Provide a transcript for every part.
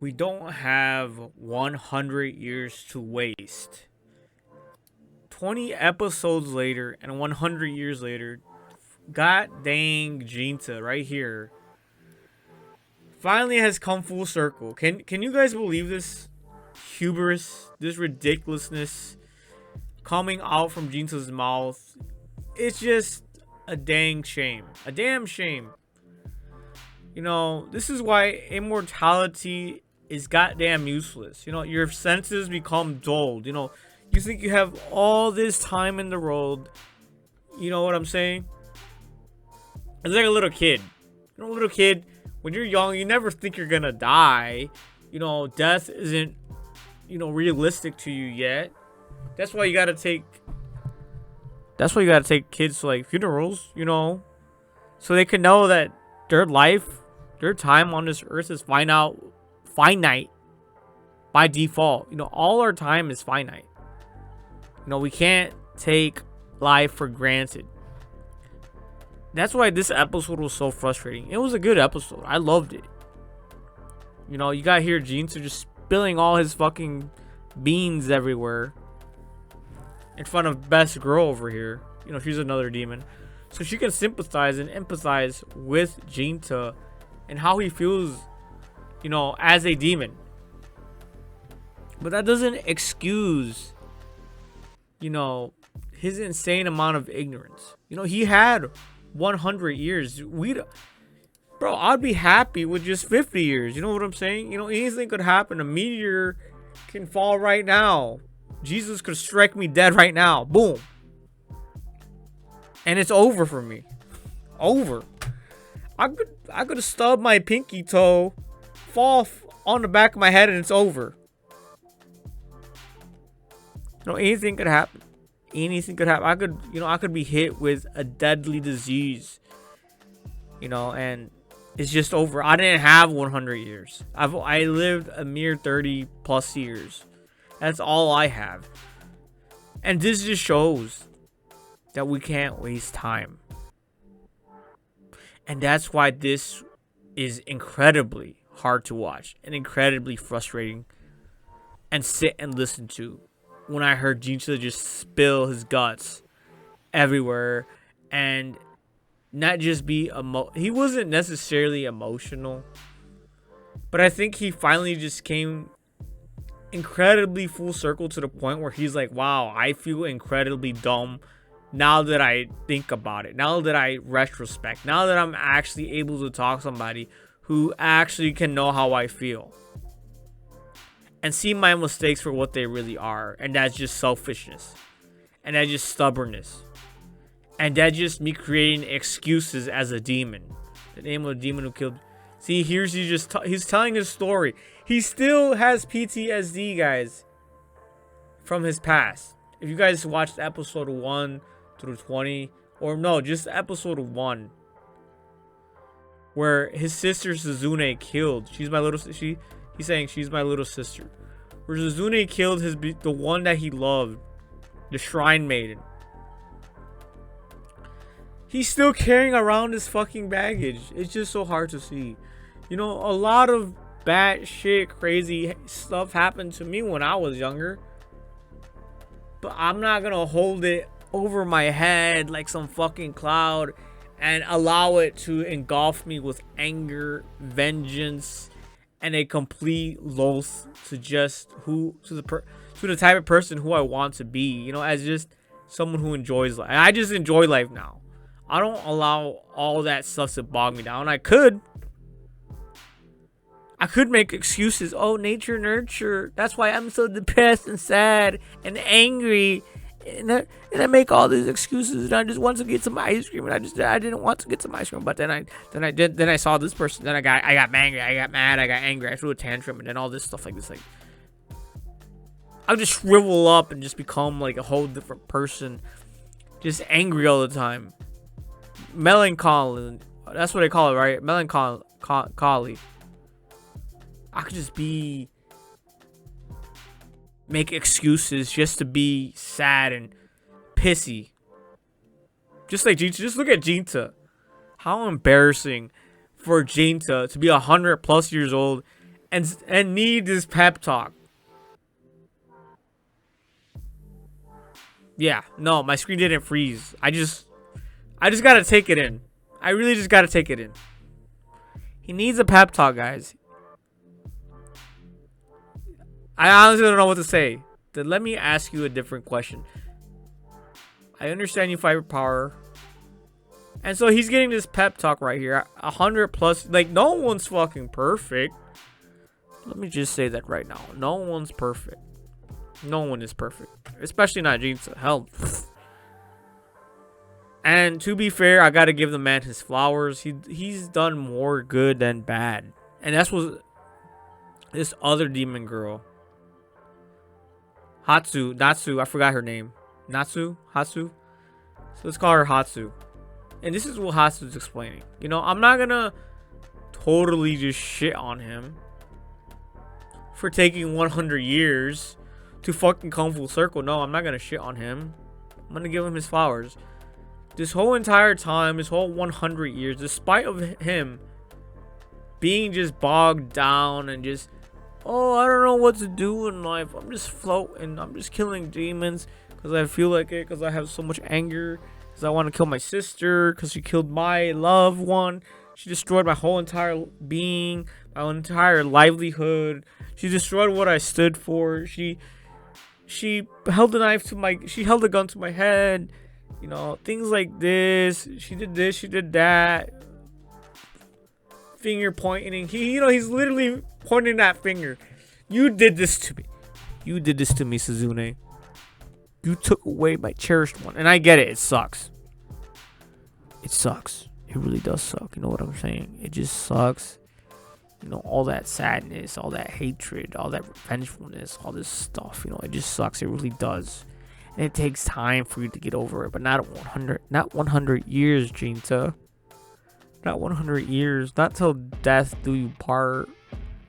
We don't have 100 years to waste. 20 episodes later and 100 years later, god dang Jinta right here finally has come full circle. Can you guys believe this hubris, this ridiculousness coming out from Jinta's mouth? It's just a dang shame. A damn shame. You know, this is why immortality is goddamn useless. You know, your senses become dulled. You know, you think you have all this time in the world. You know what I'm saying? It's like a little kid. You know, a little kid, when you're young, you never think you're gonna die. You know, death isn't, realistic to you yet. That's why you gotta take kids to like funerals, so they can know that their life, their time on this earth is finite by default. All our time is finite. We can't take life for granted. That's why this episode was so frustrating. It was a good episode. I loved it. You got here Jinta just spilling all his fucking beans everywhere in front of best girl over here. She's another demon. So she can sympathize and empathize with Jinta and how he feels, as a demon. But that doesn't excuse, his insane amount of ignorance. He had 100 years. Bro, I'd be happy with just 50 years. You know what I'm saying? Anything could happen. A meteor can fall right now. Jesus could strike me dead right now. Boom. And it's over for me. Over. I could have stubbed my pinky toe, fall on the back of my head, and it's over. Anything could happen. Anything could happen. I could be hit with a deadly disease. And it's just over. I didn't have 100 years. I lived a mere 30 plus years. That's all I have. And this just shows that we can't waste time. And that's why this is incredibly hard to watch and incredibly frustrating and sit and listen to. When I heard Jinta just spill his guts everywhere and not just be he wasn't necessarily emotional, but I think he finally just came incredibly full circle to the point where he's like, wow, I feel incredibly dumb now that I think about it, now that I retrospect, now that I'm actually able to talk to somebody who actually can know how I feel and see my mistakes for what they really are. And that's just selfishness, and that's just stubbornness, and that's just me creating excuses as a demon. The name of the demon who killed. See, here's he's telling his story. He still has PTSD, guys, from his past. If you guys watched episode 1 through 20, or no, just episode 1, where his sister Suzune killed. He's saying she's my little sister. Where Suzune killed the one that he loved, the Shrine Maiden. He's still carrying around his fucking baggage. It's just so hard to see. A lot of bad shit, crazy stuff happened to me when I was younger. But I'm not gonna hold it over my head like some fucking cloud and allow it to engulf me with anger, vengeance, and a complete loath to the type of person who I want to be. As just someone who enjoys life. And I just enjoy life now. I don't allow all that stuff to bog me down. I could make excuses. Oh, nature, nurture. That's why I'm so depressed and sad and angry. And I make all these excuses. And I just want to get some ice cream. And I didn't want to get some ice cream. But then I saw this person. Then I got angry. I got mad. I got angry. I threw a tantrum. And then all this stuff like this. Like, I'll just shrivel up and just become like a whole different person. Just angry all the time. Melancholy. That's what they call it, right? Melancholy. I could just make excuses just to be sad and pissy. Just like Jinta. Just look at Jinta. How embarrassing for Jinta to be 100 plus years old and need this pep talk. Yeah, no, my screen didn't freeze. I just gotta take it in. I really just gotta take it in. He needs a pep talk, guys. I honestly don't know what to say. Then let me ask you a different question. I understand you fight with power. And so he's getting this pep talk right here. 100 plus. Like, no one's fucking perfect. Let me just say that right now. No one's perfect. No one is perfect. Especially not Jinta. Hell. And to be fair, I gotta give the man his flowers. He's done more good than bad. And that's what this other demon girl. Natsu, I forgot her name. Hatsu? So let's call her Hatsu. And this is what Hatsu's explaining. You know, I'm not gonna totally just shit on him for taking 100 years to fucking come full circle. No, I'm not gonna shit on him. I'm gonna give him his flowers. This whole entire time, this whole 100 years, despite of him being just bogged down and just, oh, I don't know what to do in life. I'm just floating. I'm just killing demons because I feel like it, because I have so much anger, because I want to kill my sister, because she killed my loved one. She destroyed my whole entire being, my entire livelihood. She destroyed what I stood for. She held a gun to my head. You know, things like this. She did this, she did that. Finger pointing. He's literally pointing that finger. You did this to me. You did this to me, Suzune. You took away my cherished one. And I get it. It sucks. It sucks. It really does suck. You know what I'm saying? It just sucks. You know, all that sadness, all that hatred, all that revengefulness, all this stuff. You know, it just sucks. It really does. And it takes time for you to get over it. But not 100 years, Jinta. Not 100 years. Not till death do you part.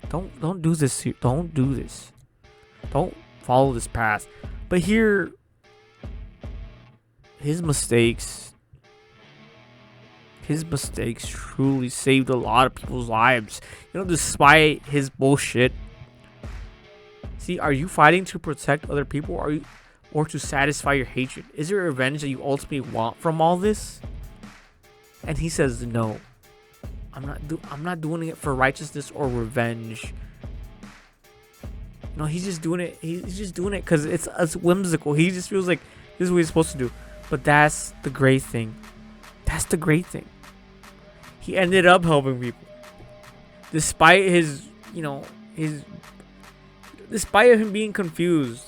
Don't do this. Don't do this. Don't follow this path. But here, his mistakes truly saved a lot of people's lives. You know, despite his bullshit. See, are you fighting to protect other people, or to satisfy your hatred? Is there revenge that you ultimately want from all this? And he says no. I'm not doing it for righteousness or revenge. No, he's just doing it. He's just doing it because it's whimsical. He just feels like this is what he's supposed to do. But that's the great thing. That's the great thing. He ended up helping people, despite despite him being confused.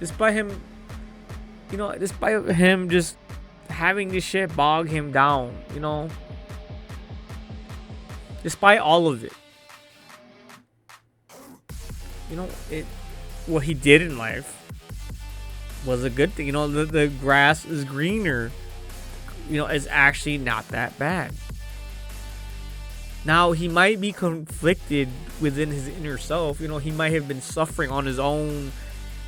Despite him just having this shit bog him down, despite all of it, what he did in life was a good thing. The grass is greener, is actually not that bad. Now, he might be conflicted within his inner self. He might have been suffering on his own.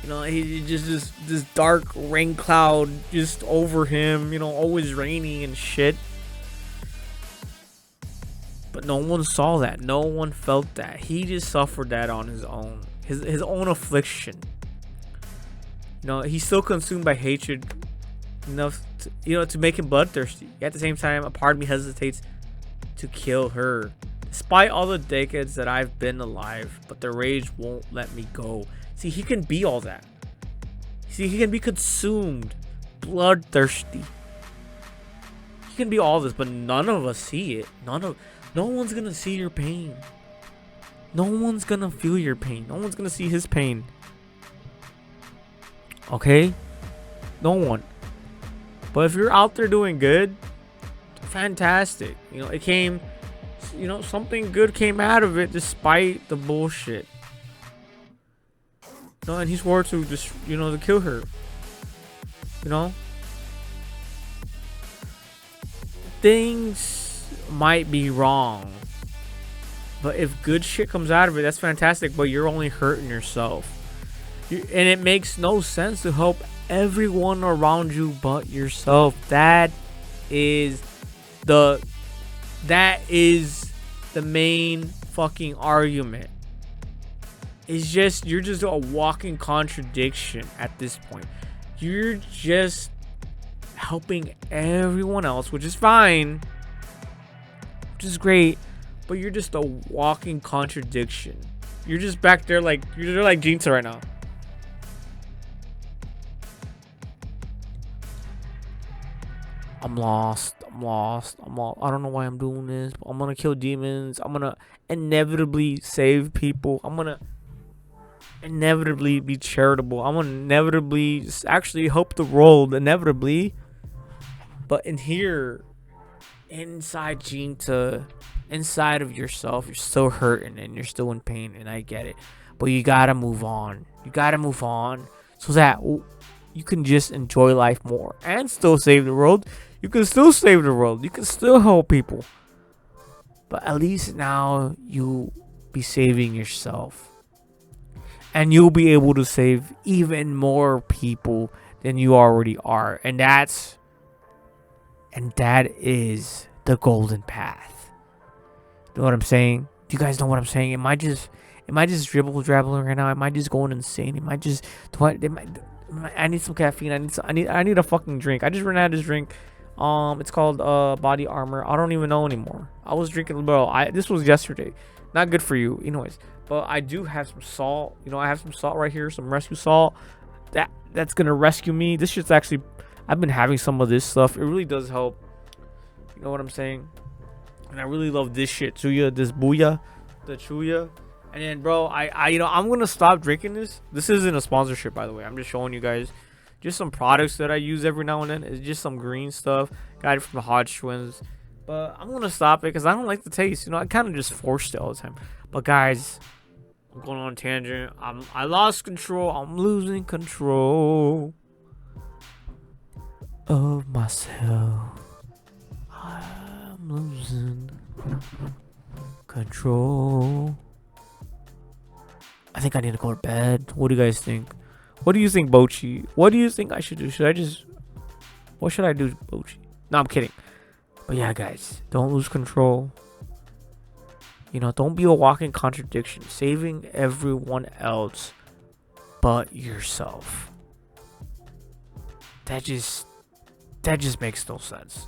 He just this dark rain cloud just over him, always raining and shit. But no one saw that. No one felt that. He just suffered that on his own. His own affliction. He's still consumed by hatred enough to make him bloodthirsty. At the same time, a part of me hesitates to kill her. Despite all the decades that I've been alive, but the rage won't let me go. See, he can be all that. See, he can be consumed, bloodthirsty. He can be all this, but none of us see it. No one's gonna see your pain. No one's gonna feel your pain. No one's gonna see his pain. Okay? No one. But if you're out there doing good, fantastic. It came, something good came out of it despite the bullshit. And he swore to just, to kill her. Things might be wrong, but if good shit comes out of it, that's fantastic. But you're only hurting yourself, and it makes no sense to help everyone around you but yourself. That is the main fucking argument. It's just, you're just a walking contradiction at this point. You're just helping everyone else, which is fine, which is great, but you're just a walking contradiction. You're just back there like, you're like Jinta right now. I'm lost. I don't know why I'm doing this, but I'm gonna kill demons. I'm gonna inevitably save people. I'm gonna inevitably be charitable. I'm gonna inevitably actually help the world, inevitably. But in here, inside Jinta, inside of yourself, you're still hurting and you're still in pain, and I get it. But you gotta move on. You gotta move on so that you can just enjoy life more and still save the world. You can still save the world. You can still help people. But at least now you be saving yourself. And you'll be able to save even more people than you already are. And that is the golden path. You know what I'm saying? Do you guys know what I'm saying? Am I just dribble-drabbling right now? Am I just going insane? Am I just... I need some caffeine. I need a fucking drink. I just ran out of this drink. It's called body armor. I don't even know anymore. I was drinking, bro. This was yesterday. Not good for you, anyways. But I do have some salt. You know, I have some salt right here, some rescue salt. That's gonna rescue me. This shit's actually, I've been having some of this stuff. It really does help. You know what I'm saying? And I really love this shit. Chuya, this booyah, the chuya. And then, bro, you know, I'm gonna stop drinking this. This isn't a sponsorship, by the way. I'm just showing you guys just some products that I use every now and then. It's just some green stuff. Got it from the Hodge Twins. But I'm gonna stop it because I don't like the taste. You know, I kind of just forced it all the time. But guys, I'm going on a tangent. I lost control. I'm losing control of myself. I'm losing control. I think I need to go to bed. What do you guys think? What do you think, Bochi? What do you think I should do? What should I do, Bochi? No, I'm kidding. But yeah, guys, don't lose control. You know, don't be a walking contradiction. Saving everyone else but yourself. That just makes no sense.